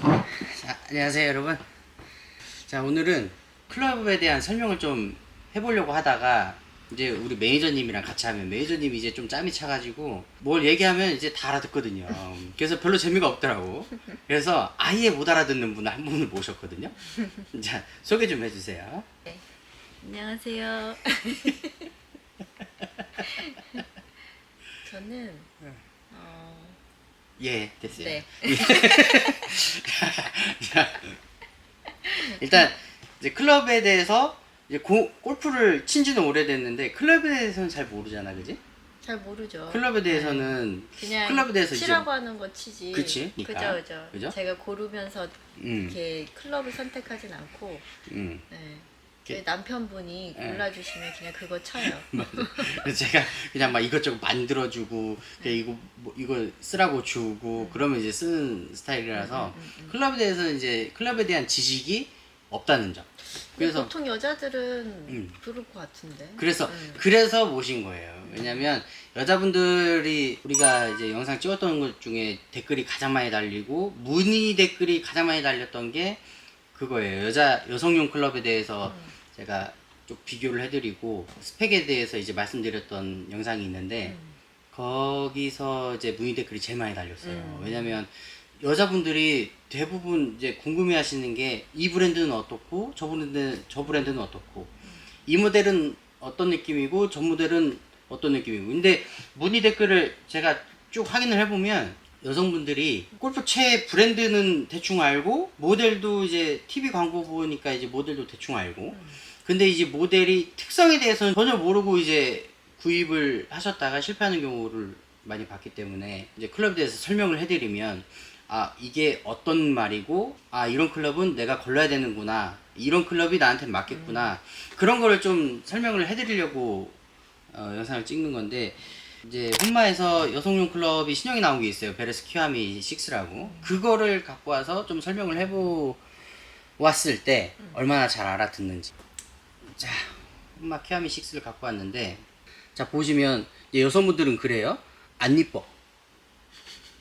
자, 안녕하세요 여러분. 자, 오늘은 클럽에 대한 설명을 좀 해보려고 하다가 이제 우리 매니저님이랑 같이 하면 매니저님이 이제 좀 짬이 차가지고 뭘 얘기하면 이제 다 알아듣거든요. 그래서 별로 재미가 없더라고. 그래서 아예 못 알아듣는 분 한 분을 모셨거든요. 자, 소개 좀 해주세요. 네. 안녕하세요. 저는 예, 됐어요. 네. 자, 일단 이제 클럽에 대해서 이제 골프를 친 지는 오래됐는데 클럽에 대해서는 잘 모르잖아, 그지? 잘 모르죠. 클럽에 대해서는 그냥 클럽에 대해서 치라고 하는 거 치지. 그치, 그러니까. 그죠. 그죠? 제가 고르면서 음, 이렇게 클럽을 선택하진 않고 네. 저희 남편분이 골라주시면 그냥 그거 쳐요. 그래서 제가 그냥 막 이것저것 만들어주고 그냥 이거 쓰라고 주고 그러면 이제 쓰는 스타일이라서 클럽에 대해서는 이제 클럽에 대한 지식이 없다는 점. 그래서 보통 여자들은 그럴 것 같은데. 그래서 모신 거예요. 왜냐면 여자분들이 우리가 이제 영상 찍었던 것 중에 댓글이 가장 많이 달리고 문의 댓글이 가장 많이 달렸던 게 그거예요. 여성용 클럽에 대해서 제가 좀 비교를 해드리고 스펙에 대해서 이제 말씀드렸던 영상이 있는데 거기서 이제 문의 댓글이 제일 많이 달렸어요. 왜냐면 여자분들이 대부분 이제 궁금해 하시는 게 이 브랜드는 어떻고 저 브랜드는 어떻고 이 모델은 어떤 느낌이고 저 모델은 어떤 느낌이고. 근데 문의 댓글을 제가 쭉 확인을 해보면 여성분들이 골프채 브랜드는 대충 알고 모델도 이제 TV 광고 보니까 이제 모델도 대충 알고 근데 이제 모델이 특성에 대해서는 전혀 모르고 이제 구입을 하셨다가 실패하는 경우를 많이 봤기 때문에 이제 클럽에 대해서 설명을 해드리면 아, 이게 어떤 말이고 아, 이런 클럽은 내가 골라야 되는구나, 이런 클럽이 나한테 맞겠구나, 그런 거를 좀 설명을 해드리려고 영상을 찍는 건데 이제 혼마에서 여성용 클럽이 신형이 나온 게 있어요. 베레스 키와미 6라고. 그거를 갖고 와서 좀 설명을 해보았을 때 얼마나 잘 알아듣는지. 자, 혼마 키와미 6를 갖고 왔는데 자, 보시면 여성분들은 그래요. 안 이뻐,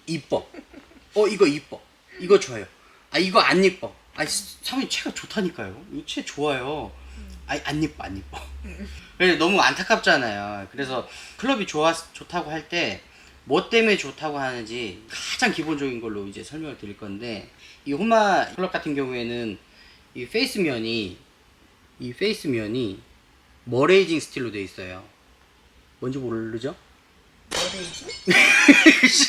이뻐, 이거 이뻐, 이거 좋아요, 아 이거 안 이뻐, 아 사모님 채가 좋다니까요, 이거 채 좋아요, 아 안 이뻐, 안 이뻐. 그래서 너무 안타깝잖아요. 그래서 클럽이 좋다고 할 때 뭐 때문에 좋다고 하는지 가장 기본적인 걸로 이제 설명을 드릴 건데, 이 호마 클럽 같은 경우에는 이 페이스면이 머레이징 스틸로 돼 있어요. 뭔지 모르죠? 뭐래지?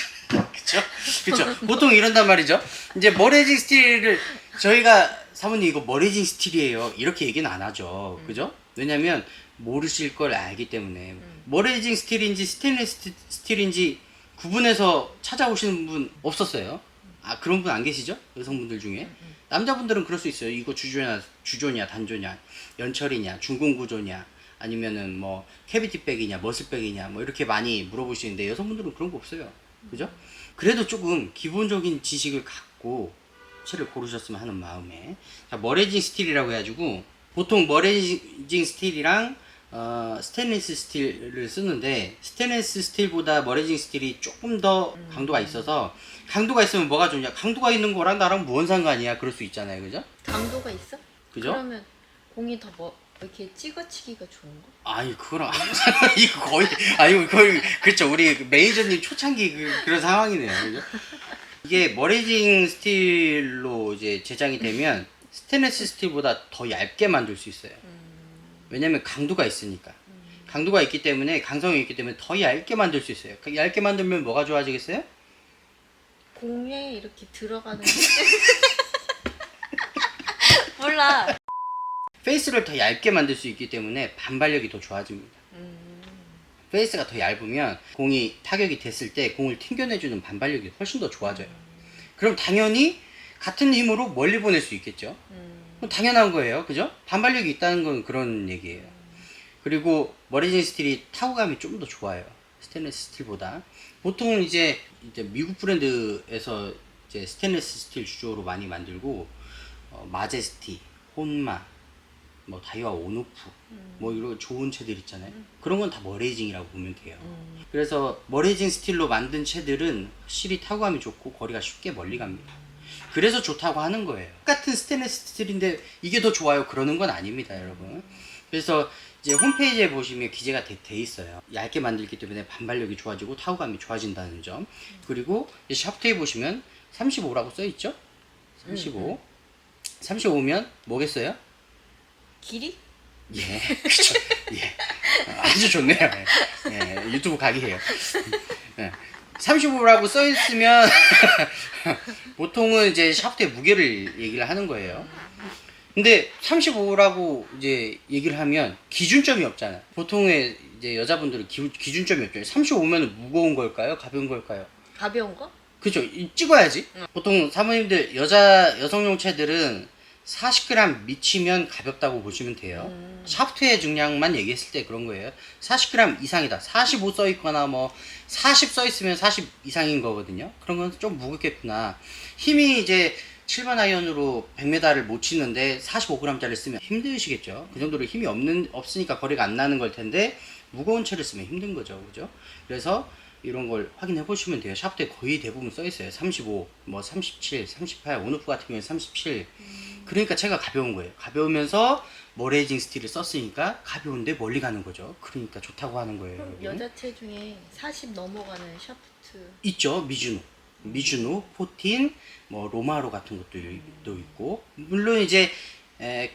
그쵸? 보통 이런단 말이죠. 이제 머레이징 스틸을 저희가 사모님 이거 머레이징 스틸이에요 이렇게 얘기는 안 하죠. 그죠? 왜냐면 모르실 걸 알기 때문에. 머레이징 스틸인지 스테인리스 스틸인지 구분해서 찾아오시는 분 없었어요. 아, 그런 분 안 계시죠? 여성분들 중에. 남자분들은 그럴 수 있어요. 이거 주조냐 단조냐, 연철이냐, 중공구조냐, 아니면은 뭐 캐비티백이냐 머슬백이냐 뭐 이렇게 많이 물어보시는데 여성분들은 그런 거 없어요. 그죠? 그래도 조금 기본적인 지식을 갖고 채를 고르셨으면 하는 마음에. 자, 머레이징 스틸이라고 해가지고 보통 머레이징 스틸이랑 스테인리스 스틸을 쓰는데 스테인리스 스틸보다 머레이징 스틸이 조금 더 강도가 있어서, 강도가 있으면 뭐가 좋냐, 강도가 있는 거랑 나랑 뭔 상관이야 그럴 수 있잖아요. 그죠? 강도가 있어? 그죠? 그러면 공이 더 이렇게 찍어치기가 좋은 거? 아니 그거랑 이거 거의 그렇죠. 우리 매니저님 초창기 그런 상황이네요. 그죠? 이게 머레이징 스틸로 이제 제작이 되면 스테인리스 스틸보다 더 얇게 만들 수 있어요. 왜냐면 강도가 있으니까. 강도가 있기 때문에, 강성이 있기 때문에 더 얇게 만들 수 있어요. 얇게 만들면 뭐가 좋아지겠어요? 공에 이렇게 들어가는 거? 몰라. 페이스를 더 얇게 만들 수 있기 때문에 반발력이 더 좋아집니다. 페이스가 더 얇으면 공이 타격이 됐을 때 공을 튕겨내주는 반발력이 훨씬 더 좋아져요. 그럼 당연히 같은 힘으로 멀리 보낼 수 있겠죠. 그럼 당연한 거예요. 그죠? 반발력이 있다는 건 그런 얘기예요. 그리고 머레이징 스틸이 타구감이 좀 더 좋아요. 스테인리스 스틸보다. 보통 이제 미국 브랜드에서 이제 스테인리스 스틸 주조로 많이 만들고 마제스티, 혼마, 뭐 다이와 온오프 뭐 이런 좋은 채들 있잖아요. 그런 건 다 머레이징이라고 보면 돼요. 그래서 머레이징 스틸로 만든 채들은 확실히 타구감이 좋고 거리가 쉽게 멀리 갑니다. 그래서 좋다고 하는 거예요. 똑같은 스테인리스 스틸인데 이게 더 좋아요 그러는 건 아닙니다, 여러분. 그래서 이제 홈페이지에 보시면 기재가 돼 있어요. 얇게 만들기 때문에 반발력이 좋아지고 타구감이 좋아진다는 점. 그리고 샤프트에 보시면 35라고 써 있죠? 35. 35면 뭐겠어요? 길이? 예, 그쵸. 예. 아주 좋네요. 예, 유튜브 각이에요. 예. 35라고 써 있으면 보통은 이제 샤프트의 무게를 얘기를 하는 거예요. 근데 35라고 이제 얘기를 하면 기준점이 없잖아요. 보통의 이제 여자분들은 기준점이 없잖아요. 35면은 무거운 걸까요? 가벼운 걸까요? 가벼운 거? 그죠. 찍어야지. 보통 사모님들 여성용 채들은 40g 미치면 가볍다고 보시면 돼요. 샤프트의 중량만 얘기했을 때 그런 거예요. 40g 이상이다. 45 써 있거나 뭐 40 써 있으면 40 이상인 거거든요. 그런 건 좀 무겁겠구나. 힘이 이제 7번 아이언으로 100m를 못 치는데 45g짜리 쓰면 힘드시겠죠. 그 정도로 힘이 없으니까 거리가 안 나는 걸 텐데 무거운 채를 쓰면 힘든 거죠. 그죠? 그래서 이런 걸 확인해 보시면 돼요. 샤프트에 거의 대부분 써 있어요. 35, 뭐 37, 38, 온오프 같은 경우에 37. 그러니까 채가 가벼운 거예요. 가벼우면서 머레이징 스틸을 썼으니까 가벼운데 멀리 가는 거죠. 그러니까 좋다고 하는 거예요. 그럼 여러분. 여자체 중에 40 넘어가는 샤프트 있죠. 미주노, 포틴, 뭐 로마로 같은 것도 있고. 물론 이제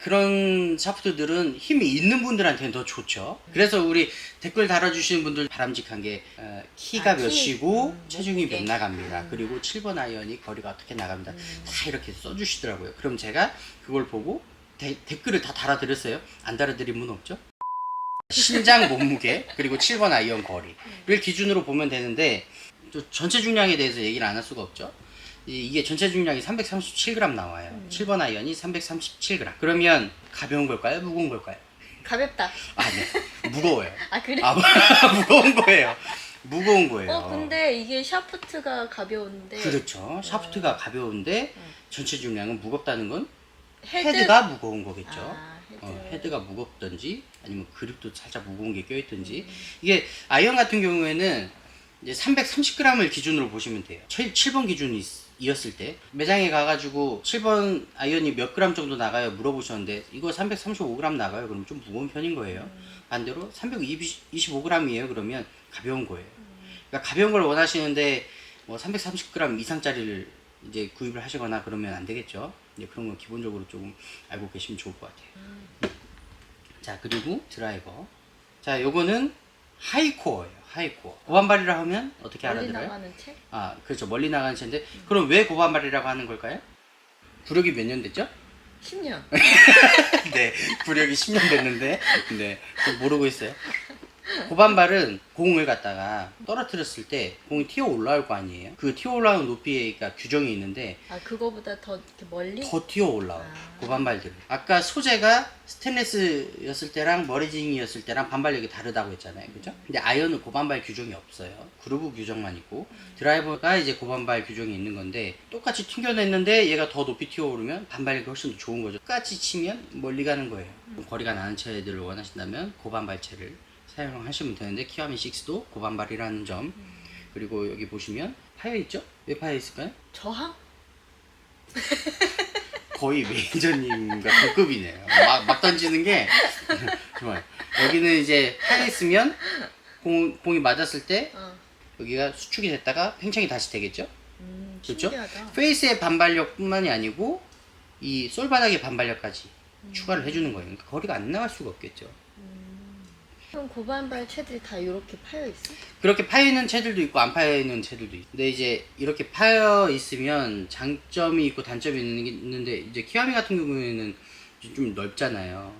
그런 샤프트들은 힘이 있는 분들한테는 더 좋죠. 그래서 우리 댓글 달아주시는 분들 바람직한 게 키가 몇이고 체중이 몇 나갑니다. 그리고 7번 아이언이 거리가 어떻게 나갑니다. 다 이렇게 써주시더라고요. 그럼 제가 그걸 보고 댓글을 다 달아드렸어요. 안 달아드린 분 없죠? 신장 몸무게 그리고 7번 아이언 거리를 기준으로 보면 되는데 또 전체 중량에 대해서 얘기를 안 할 수가 없죠. 이게 전체 중량이 337g 나와요. 7번 아이언이 337g. 그러면 가벼운 걸까요? 무거운 걸까요? 가볍다. 아, 네. 무거워요. 아 그래? 아, 무거운 거예요. 무거운 거예요. 근데 이게 샤프트가 가벼운데 그렇죠. 샤프트가 가벼운데 전체 중량은 무겁다는 건 헤드? 헤드가 무거운 거겠죠. 아, 헤드. 헤드가 무겁든지 아니면 그립도 살짝 무거운 게 껴있든지. 이게 아이언 같은 경우에는 이제 330g을 기준으로 보시면 돼요. 7번 기준이었을 때 매장에 가가지고 7번 아이언이 몇 그램 정도 나가요 물어보셨는데 이거 335g 나가요. 그럼 좀 무거운 편인 거예요. 반대로 325g이에요. 그러면 가벼운 거예요. 그러니까 가벼운 걸 원하시는데 뭐 330g 이상짜리를 이제 구입을 하시거나 그러면 안 되겠죠. 이제 그런 거 기본적으로 조금 알고 계시면 좋을 것 같아요. 자, 그리고 드라이버. 자, 요거는 하이코어예요. 하이코어. 고반발이라 하면 어떻게 멀리 알아들어요? 나가는 채? 아, 그렇죠. 멀리 나가는 채인데 그럼 왜 고반발이라고 하는 걸까요? 구력이 몇 년 됐죠? 10년. 네, 구력이 10년 됐는데 네, 모르고 있어요. 고반발은 공을 갖다가 떨어뜨렸을 때 공이 튀어 올라올 거 아니에요? 그 튀어 올라오는 높이가 규정이 있는데 아 그거보다 더 이렇게 멀리? 더 튀어 올라와요. 아. 고반발들은. 아까 소재가 스테인리스였을 때랑 머리징이었을 때랑 반발력이 다르다고 했잖아요. 그죠? 근데 아이언은 고반발 규정이 없어요. 그루브 규정만 있고 드라이버가 이제 고반발 규정이 있는 건데 똑같이 튕겨냈는데 얘가 더 높이 튀어오르면 반발력이 훨씬 더 좋은 거죠. 똑같이 치면 멀리 가는 거예요. 거리가 나는 채들을 원하신다면 고반발채를 사용하시면 되는데 키와미 6도 고반발이라는 점. 그리고 여기 보시면 파여 있죠? 왜 파여 있을까요? 저항? 거의 매니저님과 동급이네요. 막 던지는 게 좋아요. 여기는 이제 파여 있으면 공이 맞았을 때 여기가 수축이 됐다가 팽창이 다시 되겠죠? 그렇죠? 신기하다. 페이스의 반발력뿐만이 아니고 이 솔바닥의 반발력까지 추가를 해주는 거예요. 그러니까 거리가 안 나갈 수가 없겠죠. 그럼 고반발 채들이 다 이렇게 파여 있어? 그렇게 파여 있는 채들도 있고 안 파여 있는 채들도 있고. 근데 이제 이렇게 파여 있으면 장점이 있고 단점이 있는데 이제 키와미 같은 경우에는 좀 넓잖아요.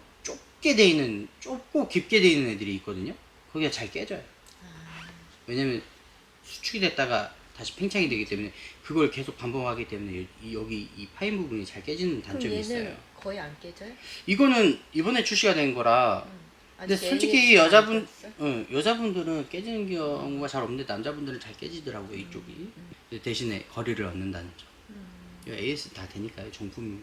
좁고 깊게 돼 있는 애들이 있거든요. 거기가 잘 깨져요. 왜냐면 수축이 됐다가 다시 팽창이 되기 때문에 그걸 계속 반복하기 때문에 여기 이 파인 부분이 잘 깨지는 그럼 단점이 얘는 있어요. 거의 안 깨져요? 이거는 이번에 출시가 된 거라. 근데 아직 솔직히 AS 안 떴어? 여자분들은 깨지는 경우가 잘 없는데 남자분들은 잘 깨지더라고요, 이쪽이. 근데 대신에 거리를 얻는다는 점. 이 AS 다 되니까요, 정품은.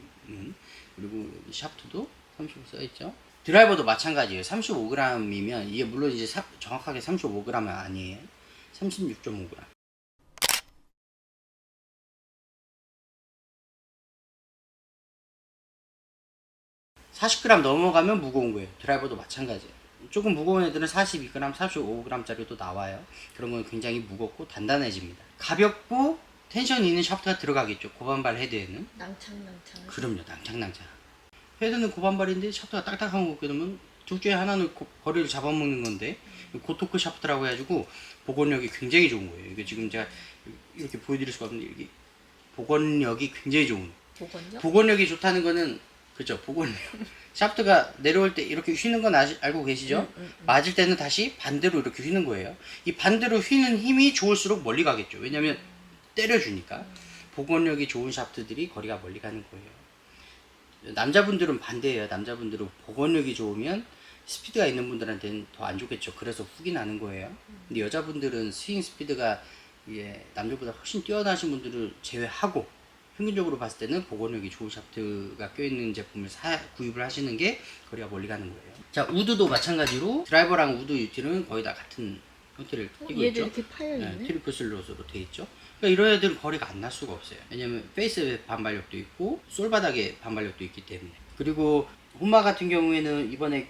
그리고 여기 샤프트도 35 써있죠. 드라이버도 마찬가지예요. 35g이면 이게 물론 이제 정확하게 35g은 아니에요. 36.5g. 40g 넘어가면 무거운 거예요. 드라이버도 마찬가지예요. 조금 무거운 애들은 42g, 45g짜리도 나와요. 그런 건 굉장히 무겁고 단단해집니다. 가볍고 텐션 있는 샤프트가 들어가겠죠. 고반발 헤드에는. 낭창낭창. 그럼요. 낭창낭창. 헤드는 고반발인데 샤프트가 딱딱한 거 먹게 되면 둘 중에 하나는 거리를 잡아먹는 건데 고토크 샤프트라고 해가지고 복원력이 굉장히 좋은 거예요. 이게 지금 제가 이렇게 보여드릴 수가 없는데 이게 복원력이 굉장히 좋은. 복원요? 복원력이 좋다는 거는 그죠. 복원력. 샤프트가 내려올 때 이렇게 휘는 건 알고 계시죠? 맞을 때는 다시 반대로 이렇게 휘는 거예요. 이 반대로 휘는 힘이 좋을수록 멀리 가겠죠. 왜냐면 때려주니까. 복원력이 좋은 샤프트들이 거리가 멀리 가는 거예요. 남자분들은 반대예요. 남자분들은 복원력이 좋으면 스피드가 있는 분들한테는 더 안 좋겠죠. 그래서 훅이 나는 거예요. 근데 여자분들은 스윙 스피드가 남자보다 훨씬 뛰어나신 분들을 제외하고 평균적으로 봤을 때는 복원력이 좋은 샤프트가 껴있는 제품을 구입을 하시는 게 거리가 멀리 가는 거예요. 자, 우드도 마찬가지로 드라이버랑 우드 유틸은 거의 다 같은 형태를 띄고 얘도 있죠. 이렇게 파여있네. 트리플 슬롯으로 되어 있죠. 그러니까 이런 애들은 거리가 안 날 수가 없어요. 왜냐면 페이스 반발력도 있고 솔바닥에 반발력도 있기 때문에. 그리고 홈마 같은 경우에는 이번에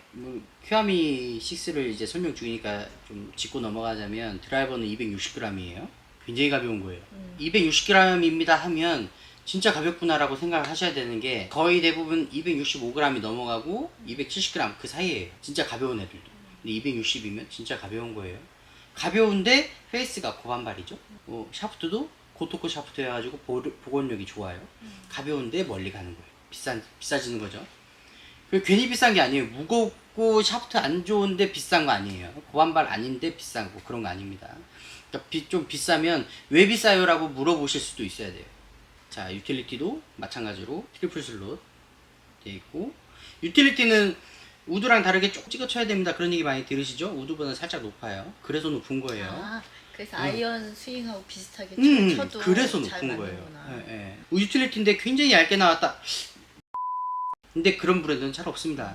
큐아미 6를 이제 설명 중이니까 좀 짚고 넘어가자면 드라이버는 260g이에요. 굉장히 가벼운 거예요. 260g입니다 하면 진짜 가볍구나라고 생각을 하셔야 되는 게 거의 대부분 265g이 넘어가고 270g 그 사이에요. 진짜 가벼운 애들도. 근데 260이면 진짜 가벼운 거예요. 가벼운데 페이스가 고반발이죠. 샤프트도 고토크 샤프트 해가지고 복원력이 좋아요. 가벼운데 멀리 가는 거예요. 비싸지는 거죠. 그리고 괜히 비싼 게 아니에요. 무겁고 샤프트 안 좋은데 비싼 거 아니에요. 고반발 아닌데 비싼 거 그런 거 아닙니다. 그러니까 좀 비싸면 왜 비싸요? 라고 물어보실 수도 있어야 돼요. 자, 유틸리티도 마찬가지로 트리플 슬롯 되어 있고, 유틸리티는 우드랑 다르게 쭉 찍어 쳐야 됩니다. 그런 얘기 많이 들으시죠? 우드보다 살짝 높아요. 그래서 높은 거예요. 아, 그래서 아이언 스윙하고 비슷하게 쳐도 그래서 잘 높은 거예요. 맞는구나. 유틸리티인데 굉장히 얇게 나왔다. 근데 그런 브랜드는 잘 없습니다.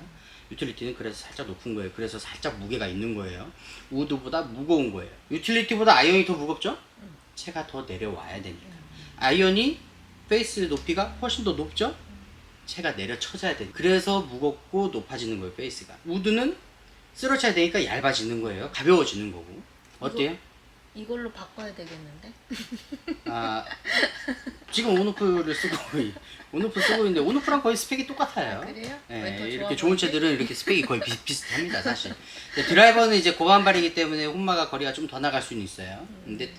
유틸리티는 그래서 살짝 높은 거예요. 그래서 살짝 무게가 있는 거예요. 우드보다 무거운 거예요. 유틸리티보다 아이언이 더 무겁죠? 채가 더 내려와야 되니까. 아이언이 페이스 높이가 훨씬 더 높죠? 채가 내려 쳐져야 돼. 그래서 무겁고 높아지는 거예요, 페이스가. 우드는 쓰러쳐야 되니까 얇아지는 거예요. 가벼워지는 거고. 어때요? 이걸로 바꿔야 되겠는데? 아, 지금 온오프를 쓰고 있는데 온오프랑 거의 스펙이 똑같아요. 그래요? 네, 왜더 이렇게 좋아 좋은 보이지? 채들은 이렇게 스펙이 거의 비슷합니다, 사실. 근데 드라이버는 이제 고반발이기 때문에 홈마가 거리가 좀 더 나갈 수는 있어요. 근데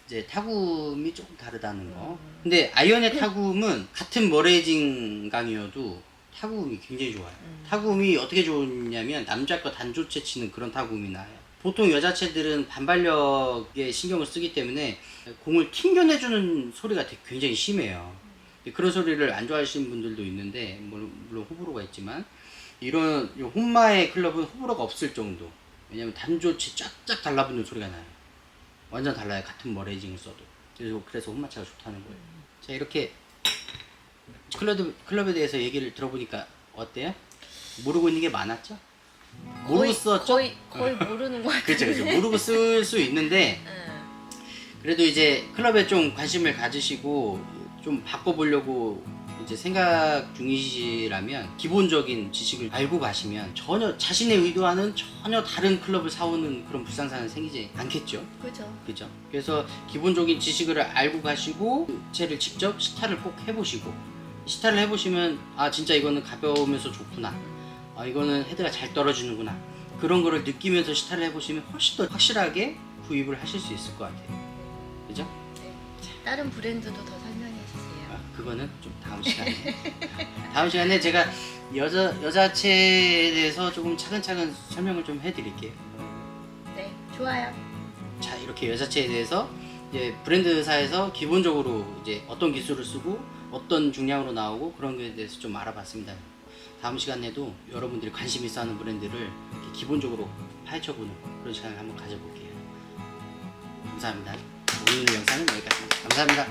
이제 타구음이 조금 다르다는 거. 근데 아이언의 타구음은 같은 머레이징 강이어도 타구음이 굉장히 좋아요. 타구음이 어떻게 좋냐면 남자 거 단조체 치는 그런 타구음이 나요. 보통 여자 채들은 반발력에 신경을 쓰기 때문에 공을 튕겨내주는 소리가 굉장히 심해요. 그런 소리를 안 좋아하시는 분들도 있는데 물론 호불호가 있지만 이런 홈마의 클럽은 호불호가 없을 정도. 왜냐면 단조체 쫙쫙 달라붙는 소리가 나요. 완전 달라요. 같은 머레이징을 써도. 그래서 홈마차가 좋다는 거예요. 자, 이렇게 클럽에 대해서 얘기를 들어보니까 어때요? 모르고 있는 게 많았죠? 모르고 썼죠? 거의 모르는 것 같아요. 그렇죠. 모르고 쓸 수 있는데 그래도 이제 클럽에 좀 관심을 가지시고 좀 바꿔보려고 이제 생각 중이시라면 기본적인 지식을 알고 가시면 전혀 자신의 의도와는 전혀 다른 클럽을 사오는 그런 불상사는 생기지 않겠죠. 그죠. 그래서 기본적인 지식을 알고 가시고 채를 직접 시타를 꼭 해보시고 시타를 해보시면 아 진짜 이거는 가벼우면서 좋구나. 아 이거는 헤드가 잘 떨어지는구나. 그런 거를 느끼면서 시타를 해보시면 훨씬 더 확실하게 구입을 하실 수 있을 것 같아요. 그죠? 네. 다른 브랜드도 더 설명해 주세요. 아, 그거는 좀 다음 시간에 다음 시간에 제가 여자체에 대해서 조금 차근차근 설명을 좀 해드릴게요. 네, 좋아요. 자, 이렇게 여자체에 대해서 이제 브랜드사에서 기본적으로 이제 어떤 기술을 쓰고 어떤 중량으로 나오고 그런 거에 대해서 좀 알아봤습니다. 다음 시간에도 여러분들이 관심 있어 하는 브랜드를 이렇게 기본적으로 파헤쳐보는 그런 시간을 한번 가져볼게요. 감사합니다. 오늘 영상은 여기까지입니다. 감사합니다.